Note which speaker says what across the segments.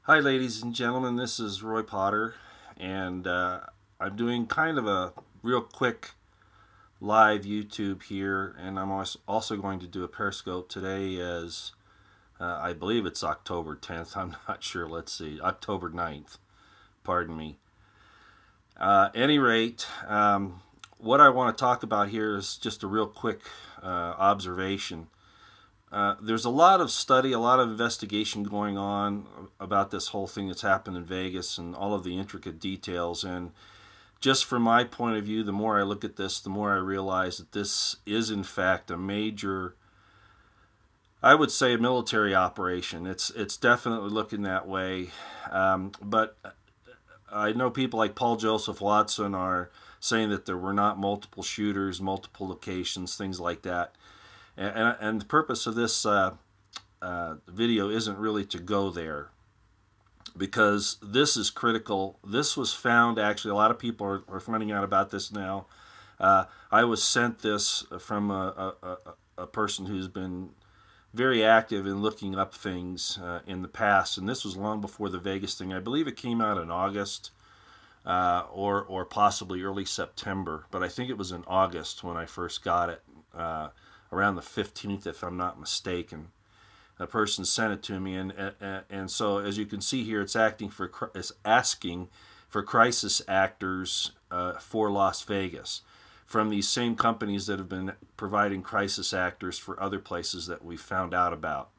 Speaker 1: Hi, ladies and gentlemen. This is Roy Potter, and I'm doing kind of a real quick live YouTube here, and I'm also going to do a Periscope today as I believe it's October 10th. I'm not sure. Let's see. October 9th. Pardon me. Any rate, what I want to talk about here is just a real quick observation. There's a lot of study, a lot of investigation going on about this whole thing that's happened in Vegas and all of the intricate details. And just from my point of view, the more I look at this, the more I realize that this is, in fact, a major, I would say, a military operation. It's definitely looking that way. But I know people like Paul Joseph Watson are saying that there were not multiple shooters, multiple locations, things like that. And the purpose of this video isn't really to go there because this is critical. This was found, actually, a lot of people are finding out about this now. I was sent this from a person who's been very active in looking up things in the past, and this was long before the Vegas thing. I believe it came out in August or possibly early September, but I think it was in August when I first got it. Around the 15th, if I'm not mistaken. A person sent it to me, and so as you can see here, it's asking for crisis actors for Las Vegas from these same companies that have been providing crisis actors for other places that we found out about.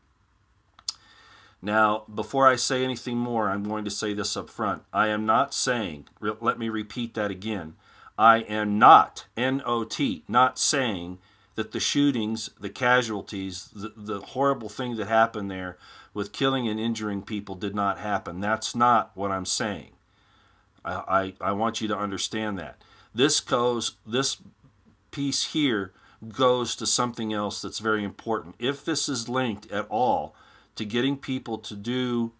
Speaker 1: Now, before I say anything more, I'm going to say this up front. I am not saying, let me repeat that again. I am not, N-O-T, not saying that the shootings, the casualties, the horrible thing that happened there with killing and injuring people did not happen. That's not what I'm saying. I want you to understand that. This piece here goes to something else that's very important. If this is linked at all to getting people to do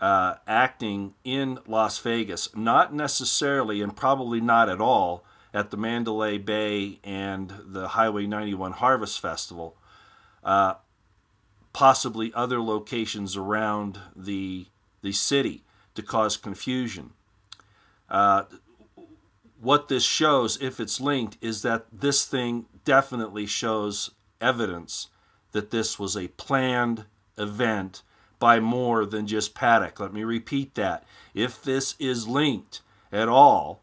Speaker 1: acting in Las Vegas, not necessarily and probably not at all at the Mandalay Bay and the Highway 91 Harvest Festival, possibly other locations around the city to cause confusion. What this shows, if it's linked, is that this thing definitely shows evidence that this was a planned event by more than just Paddock. Let me repeat that. If this is linked at all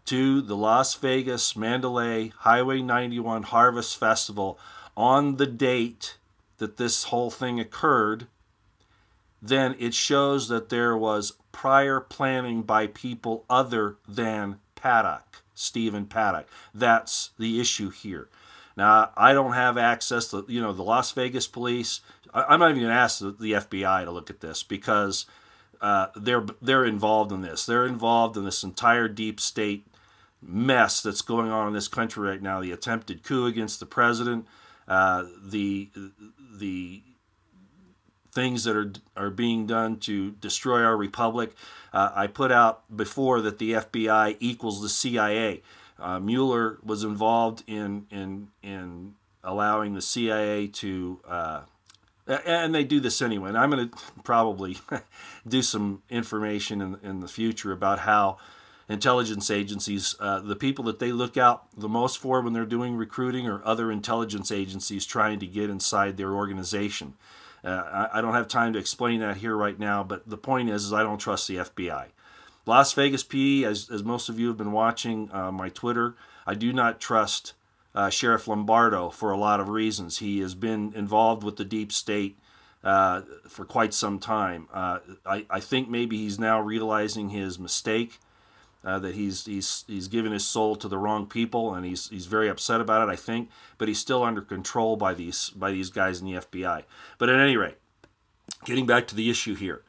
Speaker 1: to the Las Vegas Mandalay Highway 91 Harvest Festival on the date that this whole thing occurred, then it shows that there was prior planning by people other than Paddock, Stephen Paddock. That's the issue here. Now, I don't have access to, the Las Vegas police. I'm not even going to ask the FBI to look at this because they're involved in this. They're involved in this entire deep state mess that's going on in this country right now. The attempted coup against the president, the things that are being done to destroy our republic. I put out before that the FBI equals the CIA. Mueller was involved in allowing the CIA to, and they do this anyway. And I'm going to probably do some information in the future about how intelligence agencies, the people that they look out the most for when they're doing recruiting are other intelligence agencies trying to get inside their organization. I don't have time to explain that here right now, but the point is I don't trust the FBI. Las Vegas PD, as most of you have been watching my Twitter, I do not trust Sheriff Lombardo for a lot of reasons. He has been involved with the deep state for quite some time. I think maybe he's now realizing his mistake. That he's given his soul to the wrong people, and he's very upset about it, I think. But he's still under control by these guys in the FBI. But at any rate, getting back to the issue here,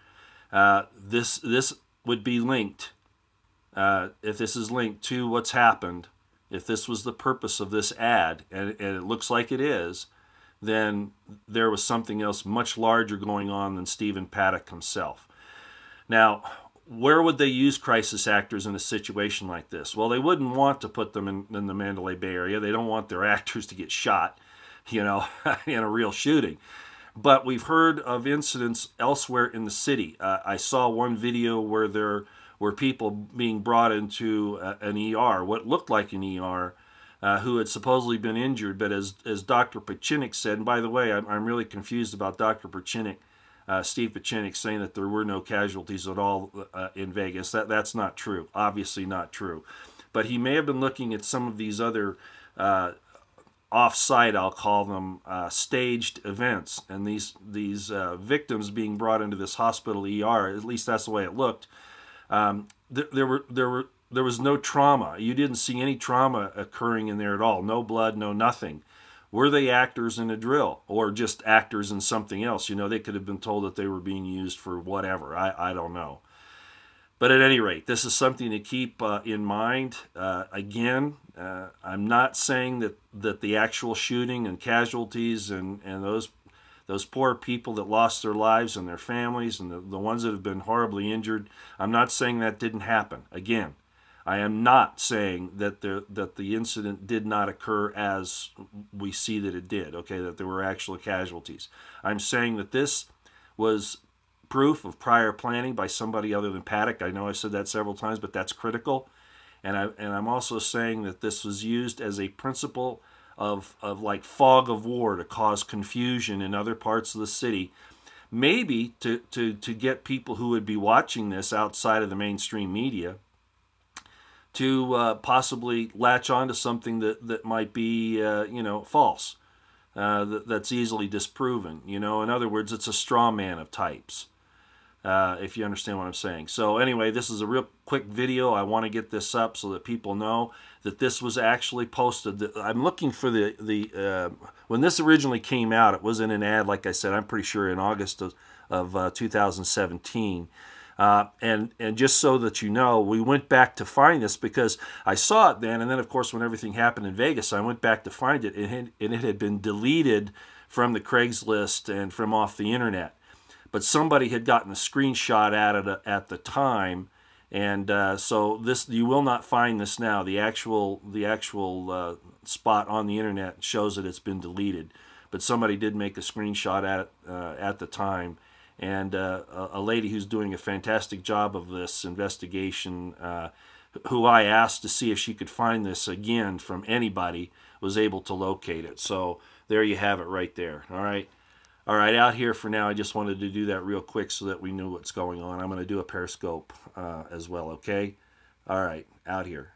Speaker 1: this would be linked. If this is linked to what's happened, if this was the purpose of this ad, and it looks like it is, then there was something else much larger going on than Stephen Paddock himself. Now, where would they use crisis actors in a situation like this? Well, they wouldn't want to put them in the Mandalay Bay area. They don't want their actors to get shot, in a real shooting. But we've heard of incidents elsewhere in the city. I saw one video where there were people being brought into an ER, what looked like an ER, who had supposedly been injured. But as Dr. Pachinik said, and by the way, I'm really confused about Dr. Pachinik, Steve Pachinik, saying that there were no casualties at all in Vegas. That's not true. Obviously not true. But he may have been looking at some of these other off-site, I'll call them, staged events, and these victims being brought into this hospital ER. At least that's the way it looked. There was no trauma. You didn't see any trauma occurring in there at all. No blood, no nothing. Were they actors in a drill or just actors in something else? You know, they could have been told that they were being used for whatever. I don't know. But at any rate, this is something to keep in mind. Again, I'm not saying that the actual shooting and casualties and those poor people that lost their lives and their families and the ones that have been horribly injured, I'm not saying that didn't happen. Again, I am not saying that the incident did not occur as we see that it did, okay, that there were actual casualties. I'm saying that this was proof of prior planning by somebody other than Paddock. I know I've said that several times, but that's critical. And I'm also saying that this was used as a principle of like fog of war to cause confusion in other parts of the city, maybe to get people who would be watching this outside of the mainstream media to possibly latch on to something that might be false, that's easily disproven. In other words, it's a straw man of types. If you understand what I'm saying. So anyway, this is a real quick video. I want to get this up so that people know that this was actually posted. I'm looking for when this originally came out, it was in an ad, like I said, I'm pretty sure in August of 2017. And just so that you know, we went back to find this because I saw it then, and then of course when everything happened in Vegas, I went back to find it, and it had been deleted from the Craigslist and from off the internet. But somebody had gotten a screenshot at the time, and so this, you will not find this now. The actual spot on the internet shows that it's been deleted, but somebody did make a screenshot at the time, and a lady who's doing a fantastic job of this investigation, who I asked to see if she could find this again from anybody, was able to locate it. So there you have it right there. All right, out here for now. I just wanted to do that real quick so that we knew what's going on. I'm going to do a Periscope as well, okay? All right, out here.